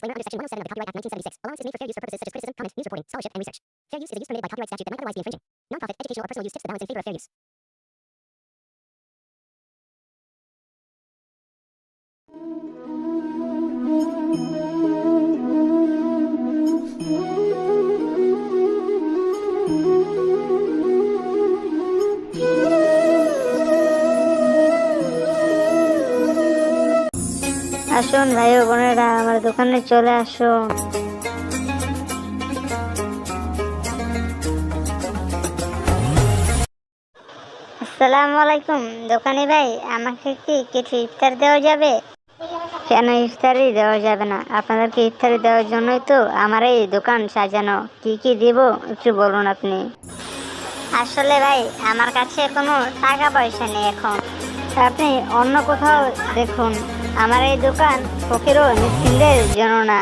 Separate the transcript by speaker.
Speaker 1: Disclaimer under Section 107 of the Copyright Act 1976. Allowance is made for fair use for purposes such as criticism, comment, news reporting, scholarship, and research. Fair use is a use permitted by copyright statute that might otherwise be infringing. Non-profit, educational, or personal use tips the balance in favor of fair use.
Speaker 2: আসুন ভাই ও বোনেরা, আমার দোকানে চলে আসুন। আসসালামু আলাইকুম দোকানি ভাই, আমাকে কি কিছু ইফতার দেওয়া যাবে? কেন ইফতারি দেওয়া যাবে না? আপনাদেরকে ইফতারি দেওয়ার জন্যই তো আমার এই দোকান সাজানো। কি কি দিব একটু বলুন আপনি। আসলে ভাই আমার কাছে কোনো টাকা পয়সা নেই এখন, আপনি অন্য কোথাও দেখুন। আমার এই দোকান ফকির ও মিসকিনদের জন্য না।